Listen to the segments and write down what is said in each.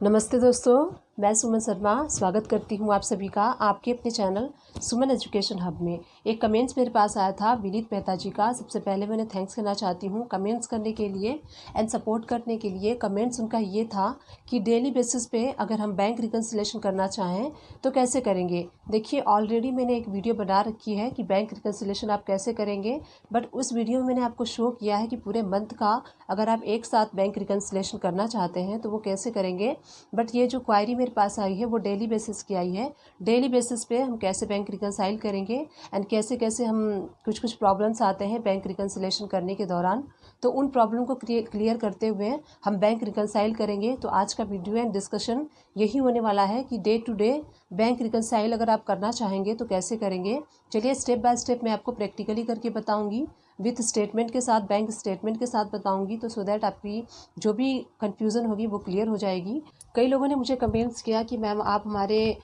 नमस्ते दोस्तों, मैं सुमन शर्मा स्वागत करती हूँ आप सभी का आपके अपने चैनल सुमन एजुकेशन हब में। एक कमेंट्स मेरे पास आया था विनीत मेहता जी का। सबसे पहले मैंने थैंक्स करना चाहती हूँ कमेंट्स करने के लिए एंड सपोर्ट करने के लिए। कमेंट्स उनका ये था कि डेली बेसिस पे अगर हम बैंक रिकन्सिलेशन करना चाहें तो कैसे करेंगे। देखिए, ऑलरेडी मैंने एक वीडियो बना रखी है कि बैंक रिकन्सिलेशन आप कैसे करेंगे, बट उस वीडियो में मैंने आपको शो किया है कि पूरे मंथ का अगर आप एक साथ बैंक रिकन्सिलेशन करना चाहते हैं तो वो कैसे करेंगे। बट ये जो क्वायरी मेरे पास आई है वो डेली बेसिस की आई है। डेली बेसिस पे हम कैसे बैंक रिकन्साइल करेंगे एंड कैसे कैसे हम कुछ प्रॉब्लम्स आते हैं बैंक रिकन्सिलेशन करने के दौरान, तो उन प्रॉब्लम को क्लियर करते हुए हम बैंक रिकन्साइल करेंगे। तो आज का वीडियो एंड डिस्कशन यही होने वाला है कि day to day bank reconcile अगर आप करना चाहेंगे तो कैसे करेंगे। चलिए स्टेप बाय स्टेप मैं आपको प्रैक्टिकली करके बताऊंगी, विथ स्टेटमेंट के साथ, बैंक स्टेटमेंट के साथ बताऊंगी, तो सो दैट आपकी जो भी कन्फ्यूज़न होगी वो क्लियर हो जाएगी। कई लोगों ने मुझे कमेंट्स किया कि मैम आप हमारे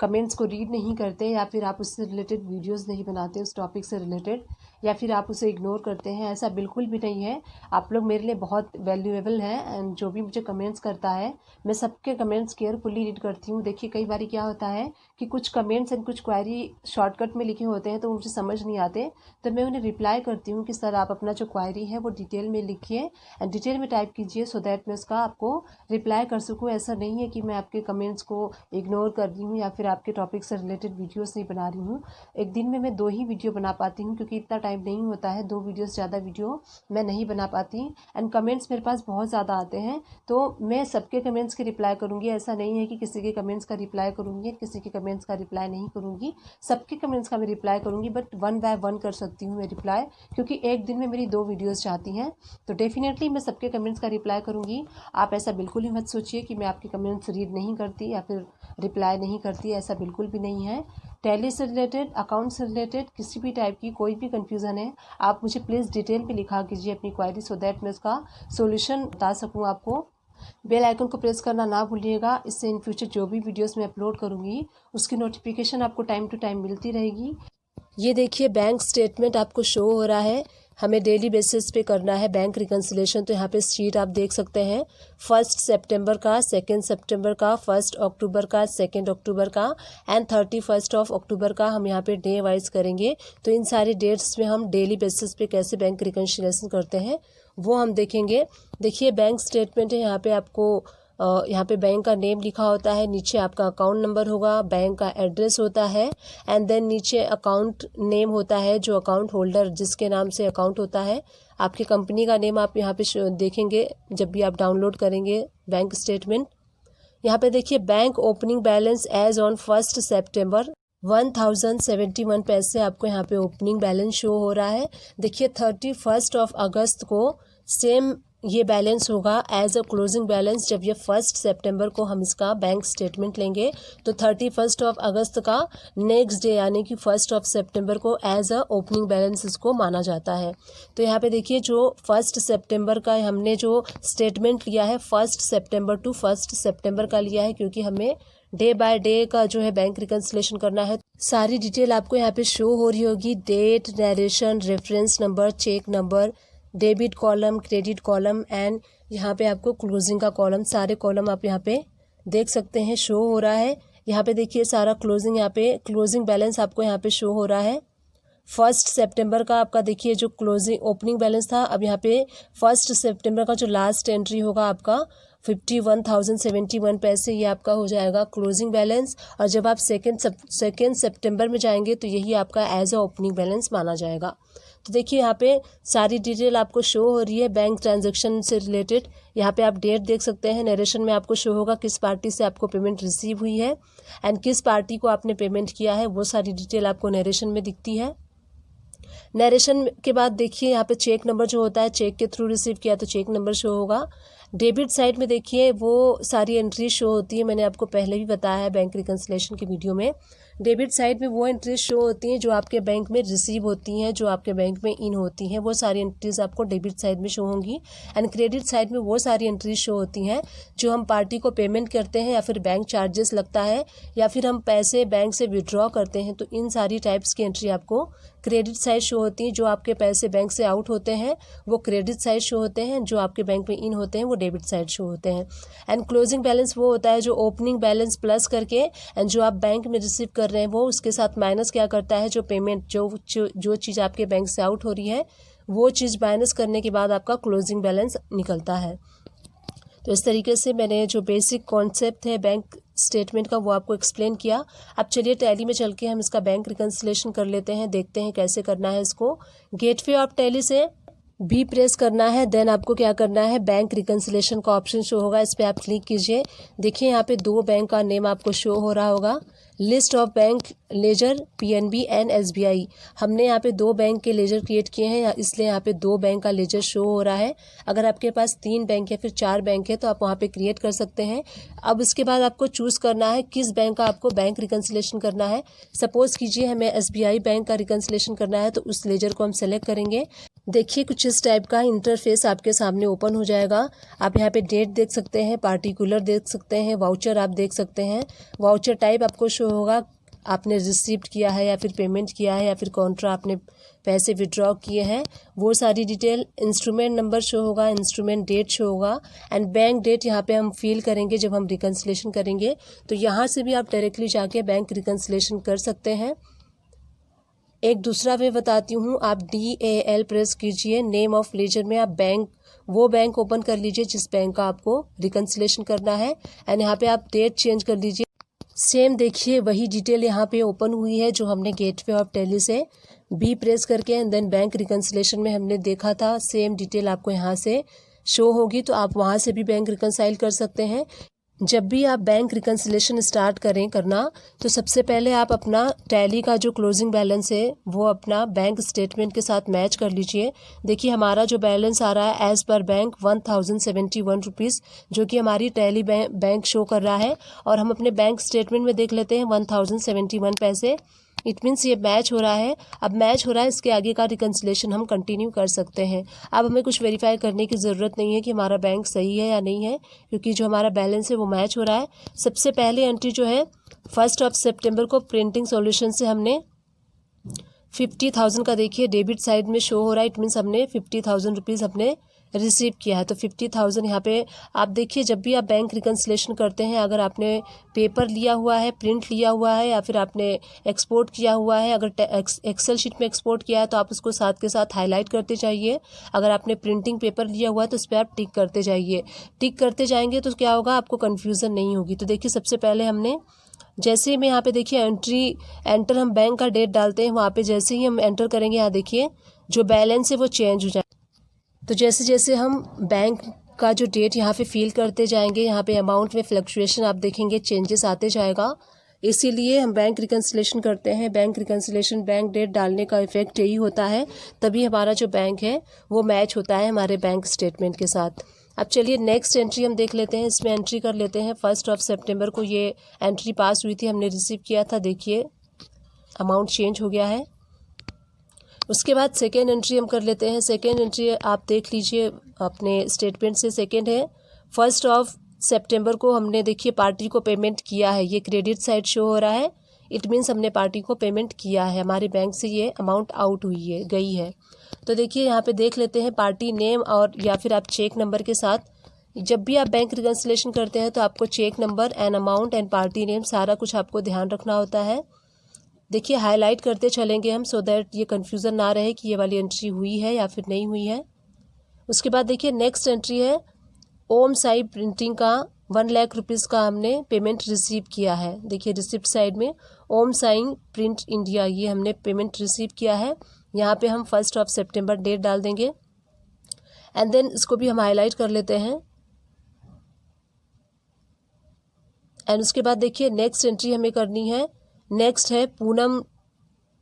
कमेंट्स को रीड नहीं करते, या फिर आप उससे रिलेटेड वीडियोस नहीं बनाते उस टॉपिक से रिलेटेड, या फिर आप उसे इग्नोर करते हैं। ऐसा बिल्कुल भी नहीं है, आप लोग मेरे लिए बहुत वैल्यूएबल हैं एंड जो भी मुझे कमेंट्स करता है मैं सबके कमेंट्स केयरफुली रीड करती हूँ। देखिए, कई बार क्या होता है कि कुछ कमेंट्स एंड कुछ क्वायरी शॉर्टकट में लिखे होते हैं तो मुझे समझ नहीं आते, तो मैं उन्हें रिप्लाई करती हूँ कि सर आप अपना जो क्वायरी है वो डिटेल में लिखिए एंड डिटेल में टाइप कीजिए, सो दैट मैं उसका आपको रिप्लाई कर सकूँ। ऐसा नहीं है कि मैं आपके कमेंट्स को इग्नोर कर रही हूँ या फिर आपके टॉपिक से रिलेटेड वीडियोस नहीं बना रही हूँ। एक दिन में मैं 2 ही वीडियो बना पाती हूँ क्योंकि इतना टाइम नहीं होता है, 2 वीडियो से ज़्यादा वीडियो मैं नहीं बना पाती एंड कमेंट्स मेरे पास बहुत ज़्यादा आते हैं, तो मैं सबके कमेंट्स के रिप्लाई करूँगी। ऐसा नहीं है कि किसी के कमेंट्स का रिप्लाई करूँगी, किसी के कमेंट्स का रिप्लाई नहीं करूँगी, सबके कमेंट्स का मैं रिप्लाई करूँगी, बट 1 बाय 1 कर सकती हूँ मैं रिप्लाई, क्योंकि एक दिन में मेरी 2 वीडियोज़ जाती हैं, तो डेफिनेटली मैं सबके कमेंट्स का रिप्लाई करूँगी। आप ऐसा बिल्कुल ही मत सोचिए कि मैं आपके कमेंट्स रीड नहीं करती या फिर रिप्लाई नहीं करती, ऐसा बिल्कुल भी नहीं है। टैली से रिलेटेड, अकाउंट से रिलेटेड किसी भी टाइप की कोई भी कन्फ्यूज़न है, आप मुझे प्लीज़ डिटेल में लिखा कीजिए अपनी क्वायरी, सो दैट मैं उसका सॉल्यूशन बता सकूँ आपको। बेल आइकन को प्रेस करना ना भूलिएगा, इससे इन फ्यूचर जो भी वीडियोस मैं अपलोड करूँगी उसकी नोटिफिकेशन आपको टाइम टू टाइम मिलती रहेगी। ये देखिए, बैंक स्टेटमेंट आपको शो हो रहा है। हमें डेली बेसिस पे करना है बैंक रिकन्सिलेशन, तो यहाँ पे शीट आप देख सकते हैं 1 सितंबर का, 2 सितंबर का, 1 अक्टूबर का, 2 अक्टूबर का एंड 31 अक्टूबर का हम यहाँ पे डे वाइज करेंगे। तो इन सारे डेट्स में हम डेली बेसिस पे कैसे बैंक रिकन्सिलेशन करते हैं वो हम देखेंगे। देखिए, बैंक स्टेटमेंट है, यहाँ पे आपको यहाँ पे बैंक का नेम लिखा होता है, नीचे आपका अकाउंट नंबर होगा, बैंक का एड्रेस होता है एंड देन नीचे अकाउंट नेम होता है, जो अकाउंट होल्डर जिसके नाम से अकाउंट होता है। आपकी कंपनी का नेम आप यहाँ पे देखेंगे जब भी आप डाउनलोड करेंगे बैंक स्टेटमेंट। यहाँ पे देखिए, bank opening balance as on 1 सितंबर 1071 पैसे आपको यहाँ पे ओपनिंग बैलेंस शो हो रहा है। देखिए, 31 अगस्त को सेम ये बैलेंस होगा एज अ क्लोजिंग बैलेंस। जब ये 1 सितंबर को हम इसका बैंक स्टेटमेंट लेंगे तो 31 अगस्त का नेक्स्ट डे यानी कि 1 सितंबर को एज अ ओपनिंग बैलेंस इसको माना जाता है। तो यहाँ पे देखिए, जो 1 सितंबर का हमने जो स्टेटमेंट लिया है 1 सितंबर टू 1 सितंबर का लिया है, क्योंकि हमें डे बाय डे का जो है बैंक रिकन्सिलेशन करना है। सारी डिटेल आपको यहाँ पे शो हो रही होगी, date, narration, reference number, cheque number, debit column, credit column and यहाँ पे आपको क्लोजिंग का कॉलम, सारे कॉलम आप यहाँ पे देख सकते हैं शो हो रहा है। यहाँ पे देखिए सारा क्लोजिंग, यहाँ पे क्लोजिंग बैलेंस आपको यहाँ पे शो हो रहा है। 1 सितंबर का आपका देखिए जो क्लोजिंग ओपनिंग बैलेंस था, अब यहाँ पे 1 सितंबर का जो लास्ट एंट्री होगा आपका 51,071 पैसे, ये आपका हो जाएगा क्लोजिंग बैलेंस। और जब आप सेकेंड सितंबर में जाएंगे तो यही आपका एज अ ओपनिंग बैलेंस माना जाएगा। तो देखिए, यहाँ पे सारी डिटेल आपको शो हो रही है बैंक ट्रांजैक्शन से रिलेटेड। यहाँ पे आप डेट देख सकते हैं, नरेशन में आपको शो होगा किस पार्टी से आपको पेमेंट रिसीव हुई है एंड किस पार्टी को आपने पेमेंट किया है, वो सारी डिटेल आपको नरेशन में दिखती है। नरेशन के बाद देखिए, यहाँ पे चेक नंबर जो होता है, चेक के थ्रू रिसीव किया तो चेक नंबर शो होगा। डेबिट साइड में देखिए वो सारी एंट्री शो होती है, मैंने आपको पहले भी बताया है बैंक रिकन्सिलेशन की वीडियो में। डेबिट साइड में वो एंट्रीज शो होती हैं जो आपके बैंक में रिसीव होती हैं, जो आपके बैंक में इन होती हैं, वो सारी एंट्रीज आपको डेबिट साइड में शो होंगी। एंड क्रेडिट साइड में वो सारी एंट्रीज शो होती हैं जो हम पार्टी को पेमेंट करते हैं या फिर बैंक चार्जेस लगता है या फिर हम पैसे बैंक से विड्रॉ करते हैं, तो इन सारी टाइप्स की एंट्री आपको क्रेडिट साइड शो होती हैं। जो आपके पैसे बैंक से आउट होते हैं वो क्रेडिट साइड शो होते हैं, जो आपके बैंक में इन होते हैं वो डेबिट साइड शो होते हैं। एंड क्लोजिंग बैलेंस वो होता है जो ओपनिंग बैलेंस प्लस करके एंड जो आप बैंक में रिसीव कर रहे हैं वो उसके साथ माइनस क्या करता है, जो पेमेंट जो चीज़ आपके बैंक से आउट हो रही है वो चीज़ माइनस करने के बाद आपका क्लोजिंग बैलेंस निकलता है। तो इस तरीके से मैंने जो बेसिक कॉन्सेप्ट है बैंक स्टेटमेंट का वो आपको एक्सप्लेन किया। अब चलिए टैली में चल के हम इसका बैंक रिकन्सिलेशन कर लेते हैं, देखते हैं कैसे करना है इसको। गेटवे ऑफ टैली से बी प्रेस करना है, देन आपको क्या करना है, बैंक रिकन्सिलेशन का ऑप्शन शो होगा, इस पर आप क्लिक कीजिए। देखिए यहाँ पे 2 बैंक का नेम आपको शो हो रहा होगा, list of bank ledger PNB and SBI. हमने यहाँ पे 2 बैंक के लेजर क्रिएट किए हैं, इसलिए यहाँ पे 2 बैंक का लेजर शो हो रहा है। अगर आपके पास 3 बैंक या फिर 4 बैंक है तो आप वहाँ पे क्रिएट कर सकते हैं। अब इसके बाद आपको चूज़ करना है किस बैंक का आपको बैंक रिकन्सिलेशन करना है। सपोज़ कीजिए हमें एसबीआई बैंक का रिकन्सिलेशन करना है तो उस लेजर को हम सेलेक्ट करेंगे। देखिए कुछ इस टाइप का इंटरफेस आपके सामने ओपन हो जाएगा। आप यहाँ पे डेट देख सकते हैं, पार्टिकुलर देख सकते हैं, वाउचर आप देख सकते हैं। वाउचर टाइप आपको शो होगा, आपने रिसीव्ड किया है या फिर पेमेंट किया है या फिर कॉन्ट्रा आपने पैसे विड्रॉ किए हैं, वो सारी डिटेल। इंस्ट्रूमेंट नंबर शो होगा, इंस्ट्रूमेंट डेट शो होगा एंड बैंक डेट यहाँ पे हम फिल करेंगे जब हम रिकन्सिलेशन करेंगे। तो यहाँ से भी आप डायरेक्टली जाके बैंक रिकन्सिलेशन कर सकते हैं। एक दूसरा वे बताती हूँ, आप DAL प्रेस कीजिए, नेम ऑफ लेजर में आप वो बैंक ओपन कर लीजिए जिस बैंक का आपको रिकन्सिलेशन करना है एंड यहाँ पे आप डेट चेंज कर लीजिए। सेम देखिए वही डिटेल यहाँ पे ओपन हुई है जो हमने गेटवे ऑफ टैली से बी प्रेस करके एंड देन बैंक रिकन्सिलेशन में हमने देखा था। सेम डिटेल आपको यहाँ से शो होगी, तो आप वहाँ से भी बैंक रिकन्साइल कर सकते हैं। जब भी आप बैंक रिकन्सिलेशन स्टार्ट करें करना तो सबसे पहले आप अपना टैली का जो क्लोजिंग बैलेंस है वो अपना बैंक स्टेटमेंट के साथ मैच कर लीजिए। देखिए हमारा जो बैलेंस आ रहा है एज़ पर बैंक 1071 रुपीज़, जो कि हमारी टैली बैंक शो कर रहा है, और हम अपने बैंक स्टेटमेंट में देख लेते हैं 1071 पैसे। इट मीन्स ये मैच हो रहा है। अब मैच हो रहा है, इसके आगे का रिकन्सिलेशन हम कंटिन्यू कर सकते हैं। अब हमें कुछ वेरीफाई करने की ज़रूरत नहीं है कि हमारा बैंक सही है या नहीं है, क्योंकि जो हमारा बैलेंस है वो मैच हो रहा है। सबसे पहले एंट्री जो है 1 सितंबर को प्रिंटिंग सॉल्यूशन से हमने 50,000 का देखिए डेबिट साइड में शो हो रहा है। इट मीन्स हमने 50,000 रुपीज़ अपने रिसीव किया है। तो 50,000 यहाँ पे आप देखिए, जब भी आप बैंक रिकन्सिलेशन करते हैं, अगर आपने पेपर लिया हुआ है, प्रिंट लिया हुआ है या फिर आपने एक्सपोर्ट किया हुआ है, अगर एक्सेल शीट में एक्सपोर्ट किया है तो आप उसको साथ के साथ हाईलाइट करते जाइए। अगर आपने प्रिंटिंग पेपर लिया हुआ है तो उस पर आप टिक करते जाइए। टिक करते जाएंगे तो क्या होगा, आपको कन्फ्यूज़न नहीं होगी। तो देखिए सबसे पहले हमने जैसे ही मैं यहाँ पे देखिए एंटर हम बैंक का डेट डालते हैं, वहाँ पे जैसे ही हम एंटर करेंगे यहाँ देखिए जो बैलेंस है वो चेंज हो जाए। तो जैसे जैसे हम बैंक का जो डेट यहाँ पे फिल करते जाएंगे, यहाँ पे अमाउंट में फ्लक्चुएशन आप देखेंगे, चेंजेस आते जाएगा। इसीलिए हम बैंक रिकन्सिलेशन करते हैं। बैंक रिकन्सिलेशन बैंक डेट डालने का इफेक्ट यही होता है, तभी हमारा जो बैंक है वो मैच होता है हमारे बैंक स्टेटमेंट के साथ। अब चलिए नेक्स्ट एंट्री हम देख लेते हैं। इसमें एंट्री कर लेते हैं 1 सितंबर को ये एंट्री पास हुई थी, हमने रिसीव किया था। देखिए अमाउंट चेंज हो गया है। उसके बाद सेकेंड एंट्री हम कर लेते हैं। सेकेंड एंट्री आप देख लीजिए अपने स्टेटमेंट से, सेकेंड है 1 सितंबर को हमने देखिए पार्टी को पेमेंट किया है, ये क्रेडिट साइड शो हो रहा है। इट मीन्स हमने पार्टी को पेमेंट किया है, हमारे बैंक से ये अमाउंट आउट हुई है, गई है। तो देखिए यहाँ पे देख लेते हैं पार्टी नेम और या फिर आप चेक नंबर के साथ, जब भी आप बैंक रिकन्सिलेशन करते हैं तो आपको cheque number and amount and party name सारा कुछ आपको ध्यान रखना होता है। देखिए हाईलाइट करते चलेंगे हम, सो दैट ये कन्फ्यूज़न ना रहे कि ये वाली एंट्री हुई है या फिर नहीं हुई है। उसके बाद देखिए नेक्स्ट एंट्री है ओम साई प्रिंटिंग का 1 लाख रुपीज़ का हमने पेमेंट रिसीव किया है। देखिए रिसिप्ट साइड में ओम साई प्रिंट इंडिया, ये हमने पेमेंट रिसीव किया है। यहाँ पे हम 1 सितंबर डेट डाल देंगे एंड देन इसको भी हम हाईलाइट कर लेते हैं। एंड उसके बाद देखिए नेक्स्ट एंट्री हमें करनी है, नेक्स्ट है पूनम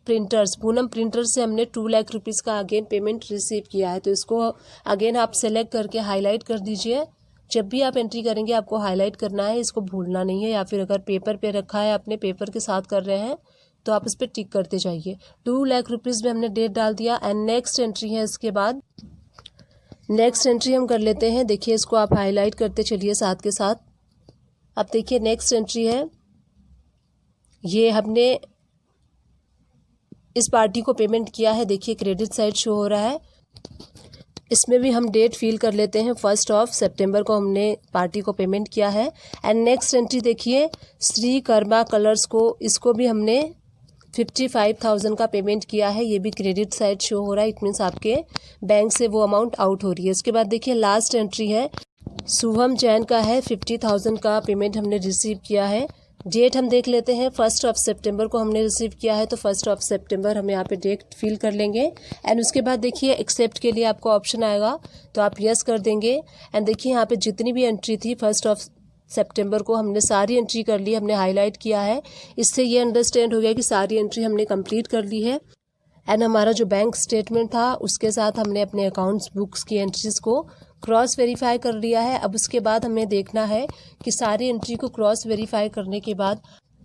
प्रिंटर्स। पूनम प्रिंटर से हमने 2 लाख रुपीज़ का अगेन पेमेंट रिसीव किया है। तो इसको अगेन आप सेलेक्ट करके हाईलाइट कर दीजिए। जब भी आप एंट्री करेंगे आपको हाईलाइट करना है, इसको भूलना नहीं है। या फिर अगर पेपर पे रखा है, अपने पेपर के साथ कर रहे हैं, तो आप इस पर टिक करते जाइए। 2 लाख रुपीज़ में हमने डेट डाल दिया एंड नेक्स्ट एंट्री है। इसके बाद नेक्स्ट एंट्री हम कर लेते हैं। देखिए इसको आप हाईलाइट करते चलिए साथ के साथ। अब देखिए नेक्स्ट एंट्री है, ये हमने इस पार्टी को पेमेंट किया है। देखिए क्रेडिट साइड शो हो रहा है। इसमें भी हम डेट फिल कर लेते हैं। 1 सितंबर को हमने पार्टी को पेमेंट किया है। एंड नेक्स्ट एंट्री देखिए, श्री कर्मा कलर्स को, इसको भी हमने 55,000 का पेमेंट किया है। ये भी क्रेडिट साइड शो हो रहा है, इट मीन्स आपके बैंक से वो अमाउंट आउट हो रही है। उसके बाद देखिए लास्ट एंट्री है, शुभम जैन का है, 50,000 का पेमेंट हमने रिसीव किया है। डेट हम देख लेते हैं, 1 सितंबर को हमने रिसीव किया है, तो 1 सितंबर हम यहाँ पे डेट फिल कर लेंगे। एंड उसके बाद देखिए एक्सेप्ट के लिए आपको ऑप्शन आएगा, तो आप यस कर देंगे। एंड देखिए यहाँ पे जितनी भी एंट्री थी 1 सितंबर को हमने सारी एंट्री कर ली, हमने हाईलाइट किया है। इससे ये अंडरस्टैंड हो गया कि सारी एंट्री हमने कंप्लीट कर ली है। एंड हमारा जो बैंक स्टेटमेंट था उसके साथ हमने अपने अकाउंट्स बुक्स की एंट्रीज को क्रॉस वेरीफाई कर लिया है। अब उसके बाद हमें देखना है कि सारी एंट्री को क्रॉस वेरीफाई करने के बाद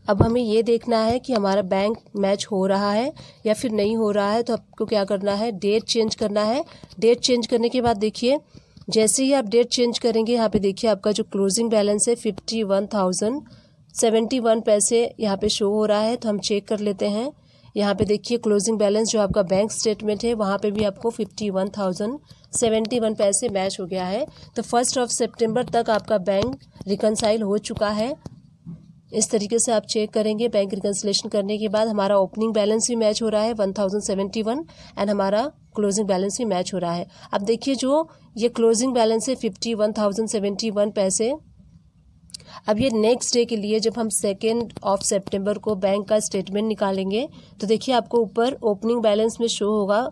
अब हमें ये देखना है कि हमारा बैंक मैच हो रहा है या फिर नहीं हो रहा है। तो आपको क्या करना है, डेट चेंज करना है। डेट चेंज करने के बाद देखिए, जैसे ही आप डेट चेंज करेंगे, यहाँ पे देखिए आपका जो क्लोजिंग बैलेंस है 51,071 पैसे यहाँ पे शो हो रहा है। तो हम चेक कर लेते हैं। यहाँ पे देखिए क्लोजिंग बैलेंस जो आपका बैंक स्टेटमेंट है वहाँ पे भी आपको 51,071 पैसे मैच हो गया है। तो 1 सितंबर तक आपका बैंक रिकनसाइल हो चुका है। इस तरीके से आप चेक करेंगे। बैंक रिकन्सिलेशन करने के बाद हमारा ओपनिंग बैलेंस भी मैच हो रहा है 1071 एंड हमारा क्लोजिंग बैलेंस भी मैच हो रहा है। अब देखिए जो ये क्लोजिंग बैलेंस है 51,071 पैसे, अब ये नेक्स्ट डे के लिए जब हम 2 सितंबर को बैंक का स्टेटमेंट निकालेंगे तो देखिए आपको ऊपर ओपनिंग बैलेंस में शो होगा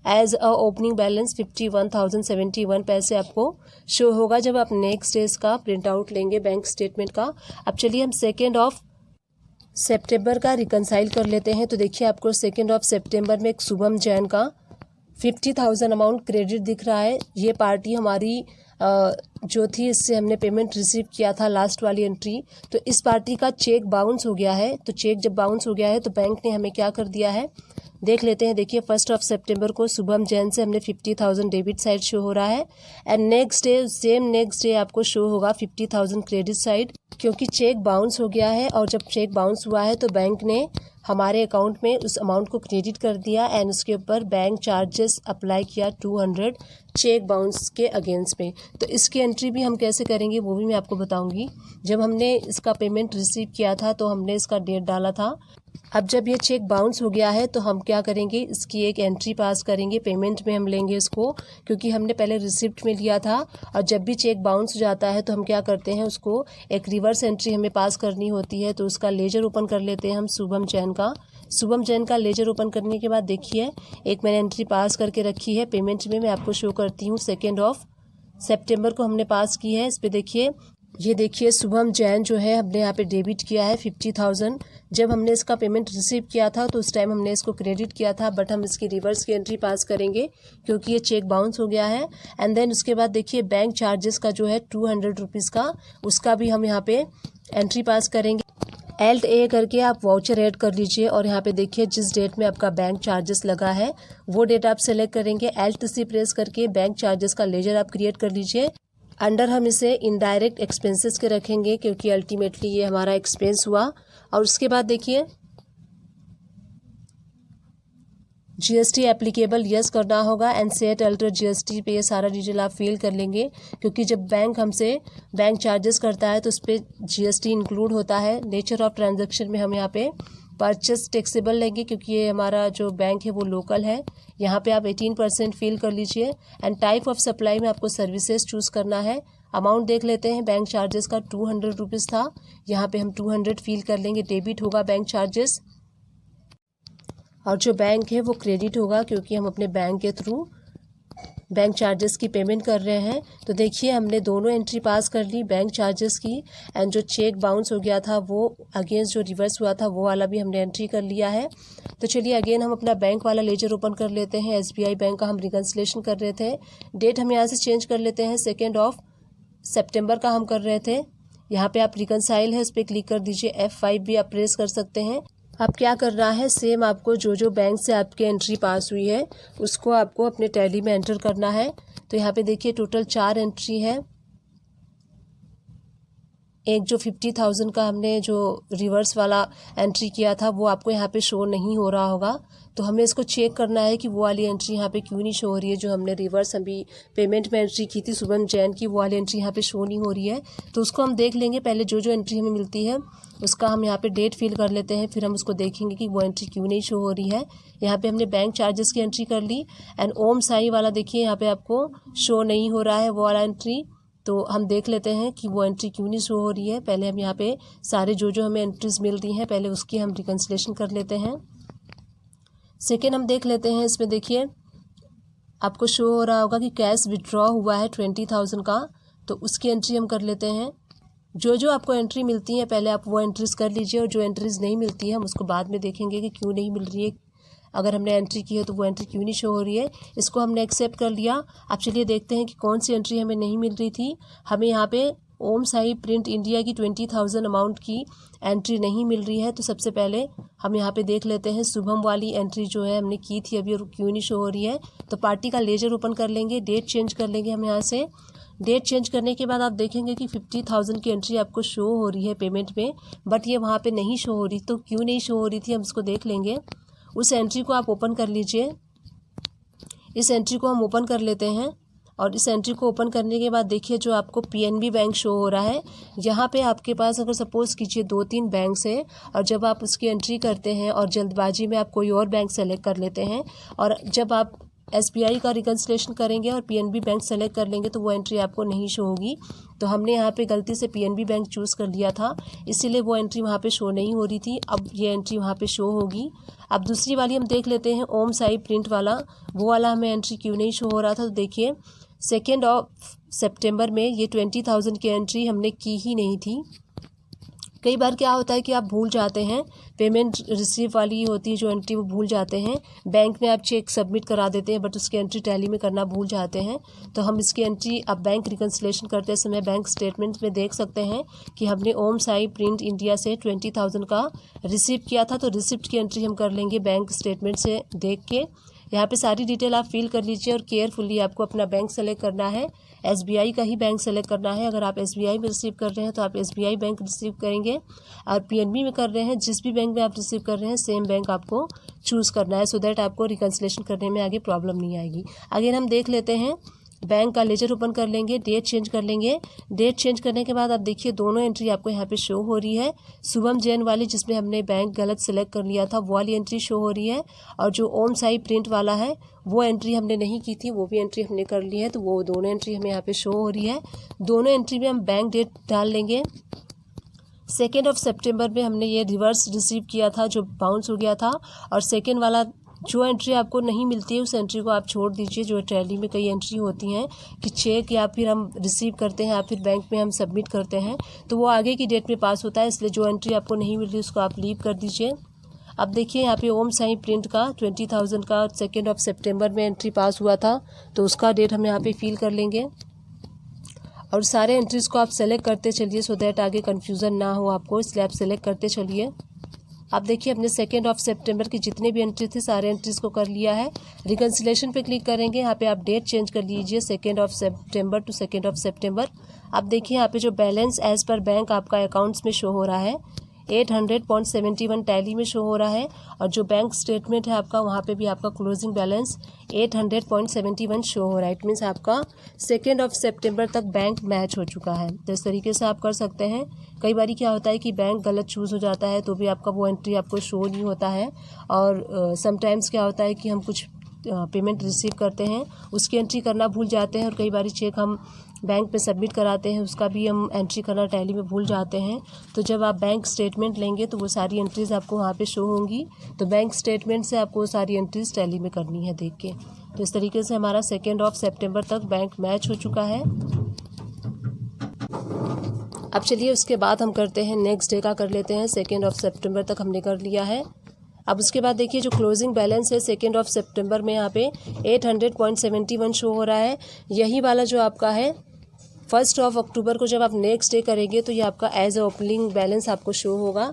एज अ ओपनिंग बैलेंस 51,071 पैसे आपको शो होगा जब आप नेक्स्ट डेज का प्रिंट आउट लेंगे बैंक स्टेटमेंट का। अब चलिए हम 2 सितंबर का रिकनसाइल कर लेते हैं। तो देखिए आपको 2 सितंबर में एक शुभम जैन का 50,000 अमाउंट क्रेडिट दिख रहा है। ये पार्टी हमारी जो थी, इससे हमने पेमेंट रिसीव किया था लास्ट वाली एंट्री। तो इस पार्टी का चेक बाउंस हो गया है। तो चेक जब बाउंस हो गया है तो बैंक ने हमें क्या कर दिया है, देख लेते हैं। देखिए 1 सितंबर को शुभम जैन से हमने 50,000 डेबिट साइड शो हो रहा है and next day same next day आपको शो होगा 50,000 क्रेडिट साइड, क्योंकि चेक बाउंस हो गया है। और जब चेक बाउंस हुआ है तो बैंक ने हमारे अकाउंट में उस अमाउंट को क्रेडिट कर दिया एंड उसके ऊपर बैंक चार्जेस अप्लाई किया 200 चेक बाउंस के अगेंस्ट में। तो इसकी एंट्री भी हम कैसे करेंगे वो भी मैं आपको बताऊंगी। जब हमने इसका पेमेंट रिसीव किया था तो हमने इसका डेट डाला था। अब जब ये चेक बाउंस हो गया है तो हम क्या करेंगे, इसकी एक एंट्री पास करेंगे, पेमेंट में हम लेंगे इसको, क्योंकि हमने पहले रिसिप्ट में लिया था। और जब भी चेक बाउंस हो जाता है तो हम क्या करते हैं, उसको एक रिवर्स एंट्री हमें पास करनी होती है। तो उसका लेजर ओपन कर लेते हैं हम शुभम जैन का। शुभम जैन का लेजर ओपन करने के बाद देखिए एक मैंने एंट्री पास करके रखी है पेमेंट में, मैं आपको शो करती हूँ। 2 सितंबर को हमने पास की है। इस पर देखिए, ये देखिए शुभम जैन जो है हमने यहाँ पे डेबिट किया है 50,000। जब हमने इसका पेमेंट रिसीव किया था तो उस टाइम हमने इसको क्रेडिट किया था, बट हम इसकी रिवर्स की एंट्री पास करेंगे क्योंकि ये चेक बाउंस हो गया है। एंड देन उसके बाद देखिए बैंक चार्जेस का जो है 200 रुपीज़ का, उसका भी हम यहाँ पे एंट्री पास करेंगे। एल्ट ए करके आप वाउचर ऐड कर लीजिए और यहाँ पे देखिए जिस डेट में आपका बैंक चार्जेस लगा है वो डेट आप सेलेक्ट करेंगे। एल्ट सी प्रेस करके बैंक चार्जेस का लेजर आप क्रिएट कर लीजिए। अंडर हम इसे इनडायरेक्ट एक्सपेंसेस के रखेंगे क्योंकि अल्टीमेटली ये हमारा एक्सपेंस हुआ। और उसके बाद देखिए जीएसटी एप्लीकेबल यस करना होगा एंड सेट अल्टर जीएसटी पे ये सारा डिटेल आप फिल कर लेंगे, क्योंकि जब बैंक हमसे बैंक चार्जेस करता है तो उस पर जीएसटी इंक्लूड होता है। नेचर ऑफ ट्रांजैक्शन में हम यहाँ पे परचेस टैक्सेबल लेंगे क्योंकि ये हमारा जो बैंक है वो लोकल है। यहाँ पे आप 18% फिल कर लीजिए एंड टाइप ऑफ सप्लाई में आपको सर्विसेज चूज़ करना है। अमाउंट देख लेते हैं, बैंक चार्जेस का 200 रुपीज़ था, यहाँ पे हम 200 फिल कर लेंगे, डेबिट होगा बैंक चार्जेस। और जो बैंक है वो क्रेडिट होगा क्योंकि हम अपने बैंक के थ्रू बैंक चार्जेस की पेमेंट कर रहे हैं। तो देखिए हमने दोनों एंट्री पास कर ली बैंक चार्जेस की एंड जो चेक बाउंस हो गया था वो अगेंस्ट जो रिवर्स हुआ था वो वाला भी हमने एंट्री कर लिया है। तो चलिए अगेन हम अपना बैंक वाला लेजर ओपन कर लेते हैं। एसबीआई बैंक का हम रिकन्सिलेशन कर रहे थे, डेट हम यहाँ से चेंज कर लेते हैं। 2 सितंबर का हम कर रहे थे। यहाँ पे आप रिकनसाइल है उस पर क्लिक कर दीजिए, F5 भी आप प्रेस कर सकते हैं। अब क्या करना है, सेम आपको जो बैंक से आपके एंट्री पास हुई है उसको आपको अपने टैली में एंटर करना है। तो यहाँ पे देखिए टोटल 4 एंट्री है। एक जो 50,000 का हमने जो रिवर्स वाला एंट्री किया था वो आपको यहाँ पे शो नहीं हो रहा होगा। तो हमें इसको चेक करना है कि वो वाली एंट्री यहाँ पे क्यों नहीं शो हो रही है। जो हमने रिवर्स अभी पेमेंट में एंट्री की थी शुभम जैन की, वो वाली एंट्री यहाँ पे शो नहीं हो रही है। तो उसको हम देख लेंगे। पहले जो जो एंट्री हमें मिलती है उसका हम यहाँ पे डेट फिल कर लेते हैं, फिर हम उसको देखेंगे कि वो एंट्री क्यों नहीं शो हो रही है। यहाँ पे हमने बैंक चार्जेस की एंट्री कर ली एंड ओम साई वाला देखिए यहाँ पे आपको शो नहीं हो रहा है वो वाला एंट्री। तो हम देख लेते हैं कि वो एंट्री क्यों नहीं शो हो रही है। पहले हम यहाँ पे सारे जो जो हमें एंट्रीज मिल रही हैं पहले उसकी हम रिकन्सिलेशन कर लेते हैं। सेकेंड हम देख लेते हैं, इसमें देखिए आपको शो हो रहा होगा कि कैश विड्रॉ हुआ है 20,000 का, तो उसकी एंट्री हम कर लेते हैं। जो जो आपको एंट्री मिलती है पहले आप वो एंट्रीज कर लीजिए, और जो एंट्रीज नहीं मिलती है हम उसको बाद में देखेंगे कि क्यों नहीं मिल रही है। अगर हमने एंट्री की है तो वो एंट्री क्यों नहीं शो हो रही है। इसको हमने एक्सेप्ट कर लिया। अब चलिए देखते हैं कि कौन सी एंट्री हमें नहीं मिल रही थी। हमें यहाँ पे ओम साई प्रिंट इंडिया की 20,000 अमाउंट की एंट्री नहीं मिल रही है। तो सबसे पहले हम यहाँ पे देख लेते हैं शुभम वाली एंट्री जो है हमने की थी अभी, और क्यों नहीं शो हो रही है। तो पार्टी का लेजर ओपन कर लेंगे, डेट चेंज कर लेंगे हम यहाँ से। डेट चेंज करने के बाद आप देखेंगे कि 50,000 की एंट्री आपको शो हो रही है पेमेंट में, बट ये वहाँ पे नहीं शो हो रही। तो क्यों नहीं शो हो रही थी हम इसको देख लेंगे। उस एंट्री को आप ओपन कर लीजिए। इस एंट्री को हम ओपन कर लेते हैं, और इस एंट्री को ओपन करने के बाद देखिए जो आपको पीएनबी बैंक शो हो रहा है। यहाँ पे आपके पास अगर सपोज़ कीजिए 2-3 बैंक है, और जब आप उसकी एंट्री करते हैं और जल्दबाजी में आप कोई और बैंक सेलेक्ट कर लेते हैं, और जब आप एसबीआई का रिकन्सिलेशन करेंगे और पीएनबी बैंक सेलेक्ट कर लेंगे तो वो एंट्री आपको नहीं शो होगी। तो हमने यहाँ पे गलती से पीएनबी बैंक चूज़ कर लिया था, इसीलिए वो एंट्री वहाँ पे शो नहीं हो रही थी। अब ये एंट्री वहाँ पे शो होगी। अब दूसरी वाली हम देख लेते हैं, ओम साई प्रिंट वाला, वो वाला हमें एंट्री क्यों नहीं शो हो रहा था। तो देखिए 2 सितंबर में ये 20,000 की एंट्री हमने की ही नहीं थी। कई बार क्या होता है कि आप भूल जाते हैं, पेमेंट रिसीव वाली होती है जो एंट्री वो भूल जाते हैं। बैंक में आप चेक सबमिट करा देते हैं बट उसकी एंट्री टैली में करना भूल जाते हैं। तो हम इसकी एंट्री अब बैंक रिकन्सिलेशन करते समय बैंक स्टेटमेंट में देख सकते हैं कि हमने ओम साई प्रिंट इंडिया से 20,000 का रिसीव किया था। तो रिसिप्ट की एंट्री हम कर लेंगे बैंक स्टेटमेंट से देख के। यहाँ पे सारी डिटेल आप फिल कर लीजिए, और केयरफुली आपको अपना बैंक सेलेक्ट करना है। एसबीआई का ही बैंक सेलेक्ट करना है। अगर आप एसबीआई में रिसीव कर रहे हैं तो आप एसबीआई बैंक रिसीव करेंगे, और पीएनबी में कर रहे हैं जिस भी बैंक में आप रिसीव कर रहे हैं सेम बैंक आपको चूज़ करना है, सो दैट आपको रिकन्सिलेशन करने में आगे प्रॉब्लम नहीं आएगी। आगे हम देख लेते हैं, बैंक का लेजर ओपन कर लेंगे, डेट चेंज कर लेंगे। डेट चेंज करने के बाद आप देखिए दोनों एंट्री आपको यहाँ पे शो हो रही है। शुभम जैन वाली जिसमें हमने बैंक गलत सेलेक्ट कर लिया था वो वाली एंट्री शो हो रही है, और जो ओम साई प्रिंट वाला है वो एंट्री हमने नहीं की थी, वो भी एंट्री हमने कर ली है। तो वो दोनों एंट्री हमें यहाँ पे शो हो रही है। दोनों एंट्री में हम बैंक डेट डाल लेंगे। 2 सितंबर में हमने ये रिवर्स रिसीव किया था जो बाउंस हो गया था, और सेकेंड वाला जो एंट्री आपको नहीं मिलती है उस एंट्री को आप छोड़ दीजिए। जो टैली में कई एंट्री होती हैं कि चेक या फिर हम रिसीव करते हैं या फिर बैंक में हम सबमिट करते हैं, तो वो आगे की डेट में पास होता है, इसलिए जो एंट्री आपको नहीं मिल रही उसको आप लीव कर दीजिए। अब देखिए यहाँ पे ओम साई प्रिंट का 20,000 का 2 सितंबर में एंट्री पास हुआ था, तो उसका डेट हम यहाँ पे फिल कर लेंगे, और सारे एंट्रीज़ को आप सेलेक्ट करते चलिए सो दैट आगे कन्फ्यूज़न ना हो आपको, इसलिए आप सेलेक्ट करते चलिए। अब देखिए अपने 2 सितंबर की जितने भी एंट्री थे सारे एंट्रीज़ को कर लिया है। रिकन्सिलेशन पे क्लिक करेंगे, यहाँ पे आप डेट चेंज कर लीजिए 2 सितंबर टू 2 सितंबर। अब देखिए यहाँ पे जो बैलेंस एज़ पर बैंक आपका अकाउंट्स में शो हो रहा है 800.71 टैली में शो हो रहा है, और जो बैंक स्टेटमेंट है आपका वहाँ पे भी आपका क्लोजिंग बैलेंस 800.71 शो हो रहा है। इट मीन्स आपका 2 सितंबर तक बैंक मैच हो चुका है। तो इस तरीके से आप कर सकते हैं। कई बार क्या होता है कि बैंक गलत चूज़ हो जाता है तो भी आपका वो एंट्री आपको शो नहीं होता है, और समटाइम्स क्या होता है कि हम कुछ पेमेंट रिसीव करते हैं उसकी एंट्री करना भूल जाते हैं, और कई बार चेक हम बैंक में सबमिट कराते हैं उसका भी हम एंट्री करना टैली में भूल जाते हैं। तो जब आप बैंक स्टेटमेंट लेंगे तो वो सारी एंट्रीज़ आपको वहाँ पे शो होंगी। तो बैंक स्टेटमेंट से आपको सारी एंट्रीज़ टैली में करनी है देख के। तो इस तरीके से हमारा 2 सितंबर तक बैंक मैच हो चुका है। अब चलिए उसके बाद हम करते हैं नेक्स्ट डे का कर लेते हैं। 2 सितंबर तक हमने कर लिया है। अब उसके बाद देखिए जो क्लोजिंग बैलेंस है 2 सितंबर में यहाँ पे 800.71 शो हो रहा है। यही वाला जो आपका है 1 अक्टूबर को जब आप नेक्स्ट डे करेंगे तो ये आपका एज ए ओपनिंग बैलेंस आपको शो होगा।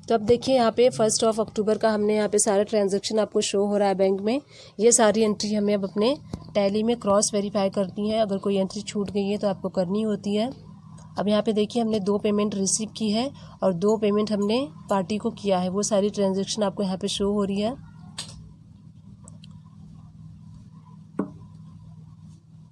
तो अब देखिए यहाँ पे 1 अक्टूबर का हमने यहाँ पे सारा ट्रांजैक्शन आपको शो हो रहा है बैंक में। ये सारी एंट्री हमें अब अपने टैली में क्रॉस वेरीफाई करनी है। अगर कोई एंट्री छूट गई है तो आपको करनी होती है। अब यहाँ पे देखिए हमने 2 पेमेंट रिसीव की है और 2 पेमेंट हमने पार्टी को किया है, वो सारी ट्रांजैक्शन आपको यहाँ पे शो हो रही है।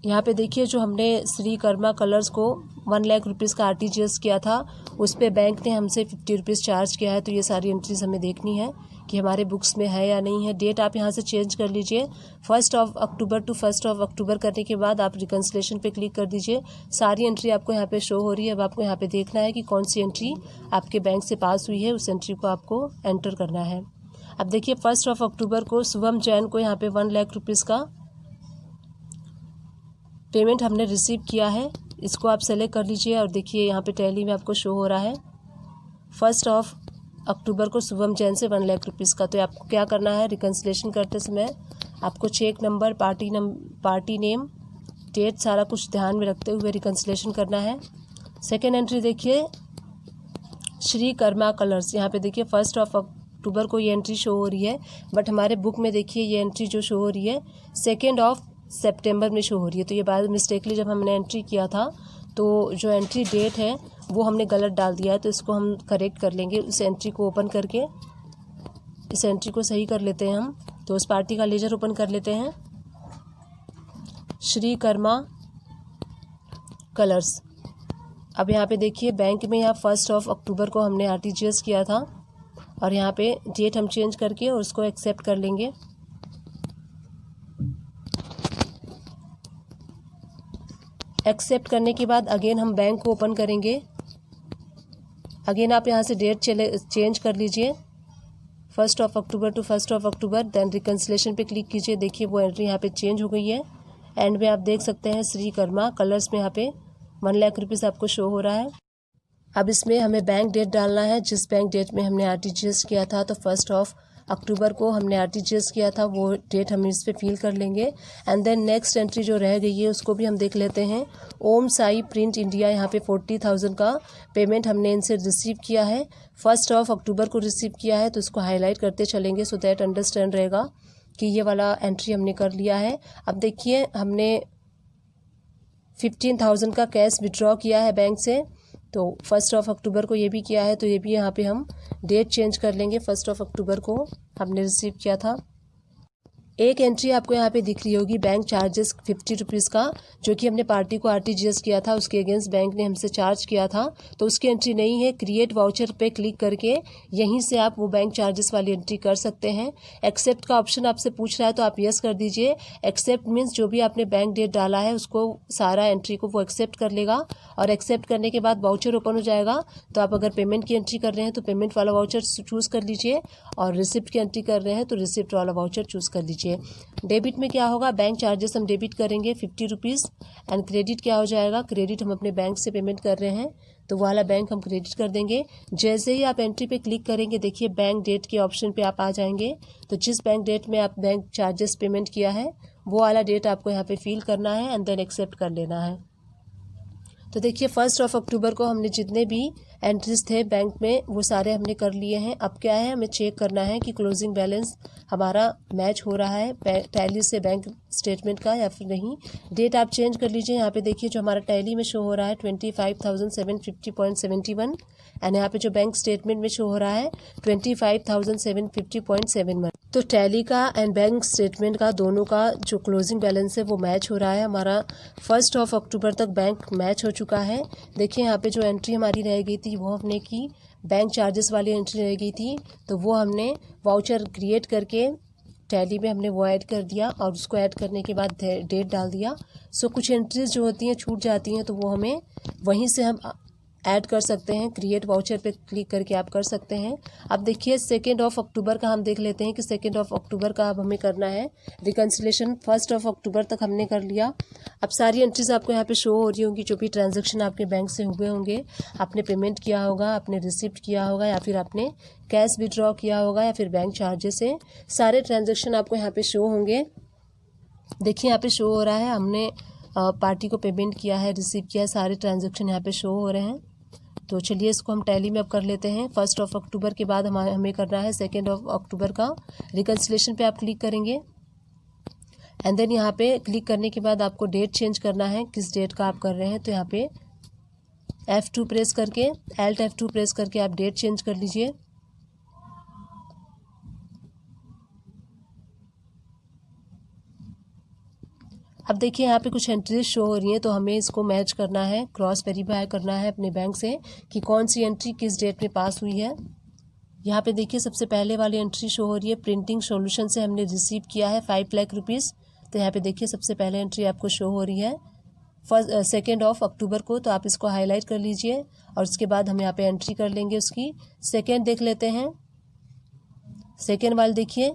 यहाँ पे देखिए जो हमने श्री कर्मा कलर्स को 1 लाख रुपीज़ का RTGS किया था, उस पे बैंक ने हमसे 50 रुपीज़ चार्ज किया है। तो ये सारी एंट्रीज हमें देखनी है कि हमारे बुक्स में है या नहीं है। डेट आप यहाँ से चेंज कर लीजिए, 1 अक्टूबर टू 1 अक्टूबर करने के बाद आप रिकन्सिलेशन पे क्लिक कर दीजिए। सारी एंट्री आपको यहाँ पे शो हो रही है। अब आपको यहाँ पे देखना है कि कौन सी एंट्री आपके बैंक से पास हुई है, उस एंट्री को आपको एंटर करना है। अब देखिए 1 अक्टूबर को शुभम जैन को यहाँ पे 1 लाख रुपीज़ का पेमेंट हमने रिसीव किया है। इसको आप सेलेक्ट कर लीजिए और देखिए यहाँ पे टैली में आपको शो हो रहा है 1 अक्टूबर को शुभम जैन से 1 लाख रुपीज़ का। तो आपको क्या करना है, रिकन्सिलेशन करते समय आपको cheque number, party name, date सारा कुछ ध्यान में रखते हुए रिकन्सिलेशन करना है। सेकेंड एंट्री देखिए श्री कर्मा कलर्स, यहाँ पे देखिए 1 अक्टूबर को ये एंट्री शो हो रही है, बट हमारे बुक में देखिए ये एंट्री जो शो हो रही है 2 सितंबर में शो हो रही है। तो ये बाद मिस्टेकली जब हमने एंट्री किया था तो जो एंट्री डेट है वो हमने गलत डाल दिया है। तो इसको हम करेक्ट कर लेंगे। उस एंट्री को ओपन करके इस एंट्री को सही कर लेते हैं हम। तो उस पार्टी का लेजर ओपन कर लेते हैं, श्री कर्मा कलर्स। अब यहाँ पे देखिए बैंक में यहाँ 1 अक्टूबर को हमने RTGS किया था और यहाँ पे डेट हम चेंज करके और उसको एक्सेप्ट कर लेंगे। एक्सेप्ट करने के बाद अगेन हम बैंक को ओपन करेंगे। अगेन आप यहाँ से डेट चेंज कर लीजिए 1 अक्टूबर टू 1 अक्टूबर, देन रिकन्सिलेशन पे क्लिक कीजिए। देखिए वो एंट्री यहाँ पे चेंज हो गई है। एंड में आप देख सकते हैं श्री कर्मा कलर्स में यहाँ पे 1 लाख रुपीज़ आपको शो हो रहा है। अब इसमें हमें बैंक डेट डालना है, जिस बैंक डेट में हमने RTGS किया था। तो 1 अक्टूबर को हमने RTGS किया था, वो डेट हम इस पे फिल कर लेंगे। एंड देन नेक्स्ट एंट्री जो रह गई है उसको भी हम देख लेते हैं। ओम साई प्रिंट इंडिया, यहाँ पे 40,000 का पेमेंट हमने इनसे रिसीव किया है। 1 अक्टूबर को रिसीव किया है, तो उसको हाईलाइट करते चलेंगे सो दैट अंडरस्टैंड रहेगा कि ये वाला एंट्री हमने कर लिया है। अब देखिए हमने 15,000 का कैश विड्रॉ किया है बैंक से, तो 1 अक्टूबर को ये भी किया है। तो ये भी यहाँ पे हम डेट चेंज कर लेंगे, 1 अक्टूबर को हमने रिसीव किया था। एक एंट्री आपको यहाँ पे दिख रही होगी बैंक चार्जेस 50 रुपीज़ का, जो कि हमने पार्टी को RTGS किया था, उसके अगेंस्ट बैंक ने हमसे चार्ज किया था। तो उसकी एंट्री नहीं है। क्रिएट वाउचर पे क्लिक करके यहीं से आप वो बैंक चार्जेस वाली एंट्री कर सकते हैं। एक्सेप्ट का ऑप्शन आपसे पूछ रहा है तो आप यस कर दीजिए। एक्सेप्ट मीन्स जो भी आपने बैंक डेट डाला है उसको सारा एंट्री को वो एक्सेप्ट कर लेगा और एक्सेप्ट करने के बाद वाउचर ओपन हो जाएगा। तो आप अगर पेमेंट की एंट्री कर रहे हैं तो पेमेंट वाला वाउचर चूज़ कर लीजिए और रिसिप्ट की एंट्री कर रहे हैं तो रिसिप्ट वाला वाउचर चूज़ कर लीजिए। डेबिट में क्या होगा, बैंक चार्जेस हम डेबिट करेंगे 50 रुपीज़ एंड क्रेडिट क्या हो जाएगा, क्रेडिट हम अपने बैंक से पेमेंट कर रहे हैं तो वाला बैंक हम क्रेडिट कर देंगे। जैसे ही आप एंट्री पे क्लिक करेंगे देखिए बैंक डेट के ऑप्शन पे आप आ जाएंगे। तो जिस बैंक डेट में आप बैंक चार्जेस पेमेंट किया है वो वाला डेट आपको यहाँ पे फिल करना है एंड देन एक्सेप्ट कर लेना है। तो देखिए 1 अक्टूबर को हमने जितने भी एंट्रीज थे बैंक में वो सारे हमने कर लिए हैं। अब क्या है, हमें चेक करना है कि क्लोजिंग बैलेंस हमारा मैच हो रहा है टैली से बैंक स्टेटमेंट का या फिर नहीं। डेट आप चेंज कर लीजिए। यहाँ पे देखिए जो हमारा टैली में शो हो रहा है 25,750.71 एंड यहाँ पे जो बैंक स्टेटमेंट में शो हो रहा है 25,750.71। तो टैली का एंड बैंक स्टेटमेंट का दोनों का जो क्लोजिंग बैलेंस है वो मैच हो रहा है। हमारा 1 अक्टूबर तक बैंक मैच हो चुका है। देखिए यहाँ पे जो एंट्री हमारी रह गई थी वो हमने की बैंक चार्जेस वाली एंट्री रह गई थी, तो वो हमने वाउचर क्रिएट करके टैली में हमने वो ऐड कर दिया और उसको ऐड करने के बाद डेट डाल दिया। सो कुछ एंट्रीज जो होती हैं छूट जाती हैं तो वो हमें वहीं से हम ऐड कर सकते हैं। क्रिएट वाउचर पे क्लिक करके आप कर सकते हैं। अब देखिए 2 अक्टूबर का हम देख लेते हैं कि 2 अक्टूबर का अब हमें करना है रिकन्सिलेशन। 1 अक्टूबर तक हमने कर लिया। अब सारी एंट्रीज आपको यहाँ पे शो हो रही होंगी, जो भी ट्रांजैक्शन आपके बैंक से हुए होंगे, आपने पेमेंट किया होगा, आपने रिसिप्ट किया होगा या फिर आपने कैश विड्रॉ किया होगा या फिर बैंक चार्जेस से, सारे ट्रांजैक्शन आपको यहाँ पे शो होंगे। देखिए यहाँ पे शो हो रहा है हमने पार्टी को पेमेंट किया है, रिसीव किया है, सारे ट्रांजैक्शन यहाँ पे शो हो रहे हैं। तो चलिए इसको हम टैली में अब कर लेते हैं। 1 अक्टूबर के बाद हमें करना है 2 अक्टूबर का। रिकन्सिलेशन पे आप क्लिक करेंगे एंड देन यहाँ पे क्लिक करने के बाद आपको डेट चेंज करना है, किस डेट का आप कर रहे हैं। तो यहाँ पे F2 प्रेस करके, Alt F2 प्रेस करके आप डेट चेंज कर लीजिए। अब देखिए यहाँ पे कुछ एंट्रीज शो हो रही हैं, तो हमें इसको मैच करना है, क्रॉस वेरीफाई करना है अपने बैंक से कि कौन सी एंट्री किस डेट में पास हुई है। यहाँ पे देखिए सबसे पहले वाली एंट्री शो हो रही है, प्रिंटिंग सॉल्यूशन से हमने रिसीव किया है 5 लाख रुपीज़। तो यहाँ पे देखिए सबसे पहले एंट्री आपको शो हो रही है 2 अक्टूबर को, तो आप इसको हाईलाइट कर लीजिए और उसके बाद हम यहाँ पे एंट्री कर लेंगे उसकी। सेकेंड देख लेते हैं, सेकेंड वाले देखिए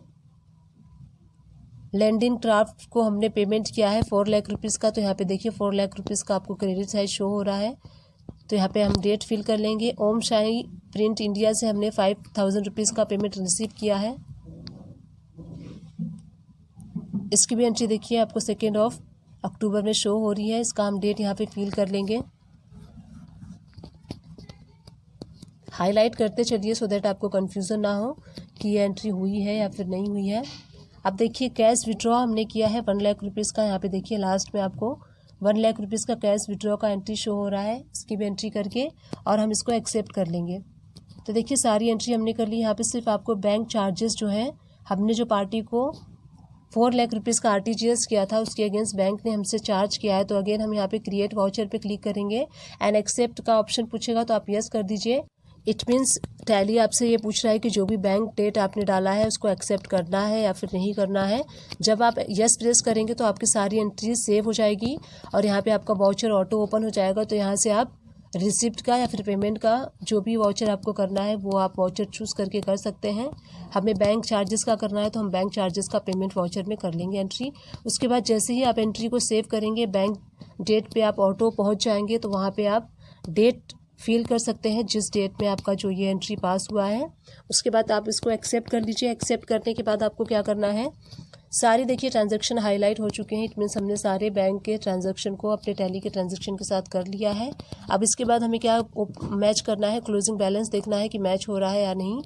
लैंडिंग ड्राफ्ट को हमने पेमेंट किया है 4 लाख रुपीज़ का, तो यहाँ पे देखिए 4 लाख रुपीज़ का आपको क्रेडिट साइज शो हो रहा है। तो यहाँ पे हम डेट फिल कर लेंगे। ओम शाही प्रिंट इंडिया से हमने 5000 रुपीज़ का पेमेंट रिसीव किया है, इसकी भी एंट्री देखिए आपको 2 अक्टूबर में शो हो रही है। इसका हम डेट यहाँ पे फिल कर लेंगे, हाईलाइट करते चलिए सो दैट आपको कन्फ्यूज़न ना हो कि ये एंट्री हुई है या फिर नहीं हुई है। अब देखिए कैश विड्रॉ हमने किया है 1 लाख रुपीज़ का, यहाँ पे देखिए लास्ट में आपको 1 लाख रुपीज़ का कैश विड्रॉ का एंट्री शो हो रहा है, इसकी भी एंट्री करके और हम इसको एक्सेप्ट कर लेंगे। तो देखिए सारी एंट्री हमने कर ली। यहाँ पे सिर्फ आपको बैंक चार्जेस जो है, हमने जो पार्टी को 4 लाख रुपीज़ का RTGS किया था उसके अगेंस्ट बैंक ने हमसे चार्ज किया है, तो अगेन हम यहाँ पे क्रिएट वाउचर पे क्लिक करेंगे एंड एक्सेप्ट का ऑप्शन पूछेगा तो आप यस कर दीजिए। इट मीन्स टैली आपसे ये पूछ रहा है कि जो भी बैंक डेट आपने डाला है उसको एक्सेप्ट करना है या फिर नहीं करना है। जब आप यस प्रेस करेंगे तो आपकी सारी एंट्रीज सेव हो जाएगी और यहाँ पे आपका वाउचर ऑटो ओपन हो जाएगा। तो यहाँ से आप रिसिप्ट का या फिर पेमेंट का जो भी वाउचर आपको करना है वो आप वाउचर चूज़ करके कर सकते हैं। हमें बैंक चार्जेस का करना है तो हम बैंक चार्जेस का पेमेंट वाउचर में कर लेंगे एंट्री। उसके बाद जैसे ही आप एंट्री को सेव करेंगे बैंक डेट पे आप ऑटो पहुंच जाएंगे, तो वहाँ पे आप डेट फिल कर सकते हैं जिस डेट में आपका जो ये एंट्री पास हुआ है। उसके बाद आप इसको एक्सेप्ट कर लीजिए। एक्सेप्ट करने के बाद आपको क्या करना है, सारी देखिए ट्रांजैक्शन हाईलाइट हो चुके हैं, इट मीन्स हमने सारे बैंक के ट्रांजैक्शन को अपने टैली के ट्रांजैक्शन के साथ कर लिया है। अब इसके बाद हमें क्या मैच करना है, क्लोजिंग बैलेंस देखना है कि मैच हो रहा है या नहीं।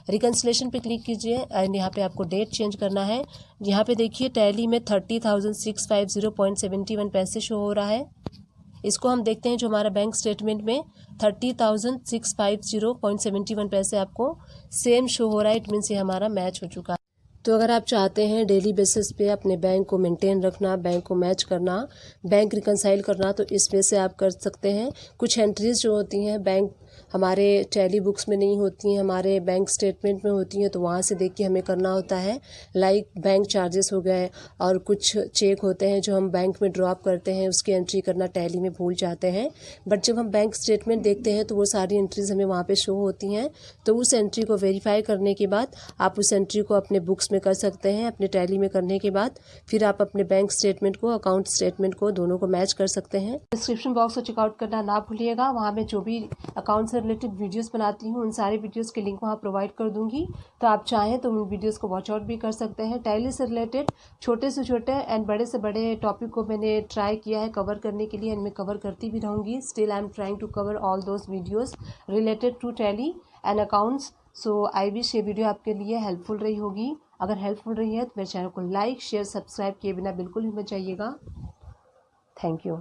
रिकन्सिलेशन पे क्लिक कीजिए एंड यहाँ पे आपको डेट चेंज करना है। यहाँ पे देखिए टैली में 30,650.71 पैसे शो हो रहा है। इसको हम देखते हैं जो हमारा बैंक स्टेटमेंट में 30,650.71 पैसे आपको सेम शो हो रहा है, इट मीन्स ये हमारा मैच हो चुका है। तो अगर आप चाहते हैं डेली बेसिस पे अपने बैंक को मेंटेन रखना, बैंक को मैच करना, बैंक रिकंसाइल करना, तो इस वे से आप कर सकते हैं। कुछ एंट्रीज जो होती हैं बैंक हमारे टैली बुक्स में नहीं होती हैं, हमारे बैंक स्टेटमेंट में होती हैं, तो वहाँ से देख के हमें करना होता है। लाइक बैंक चार्जेस हो गए और कुछ चेक होते हैं जो हम बैंक में ड्रॉप करते हैं, उसकी एंट्री करना टैली में भूल जाते हैं। बट जब हम बैंक स्टेटमेंट देखते हैं तो वो सारी एंट्रीज हमें वहाँ पे शो होती हैं। तो उस एंट्री को वेरीफाई करने के बाद आप उस एंट्री को अपने बुक्स में कर सकते हैं। अपने टैली में करने के बाद फिर आप अपने बैंक स्टेटमेंट को, अकाउंट स्टेटमेंट को, दोनों को मैच कर सकते हैं। डिस्क्रिप्शन बॉक्स को चेकआउट करना ना भूलिएगा, वहाँ मैं जो भी अकाउंट से रिलेटेड वीडियोस बनाती हूँ उन सारे वीडियोस के लिंक वहाँ प्रोवाइड कर दूँगी, तो आप चाहें तो उन वीडियोस को वॉच आउट भी कर सकते हैं। टैली से रिलेटेड छोटे से छोटे एंड बड़े से बड़े टॉपिक को मैंने ट्राई किया है कवर करने के लिए एंड मैं कवर करती भी रहूँगी। Still I am trying to cover all those videos related to Tally and accounts. So I wish ये वीडियो आपके लिए हेल्पफुल रही होगी। अगर हेल्पफुल रही है तो मेरे चैनल को लाइक, शेयर, सब्सक्राइब किए बिना बिल्कुल भी मत जाइएगा। Thank you.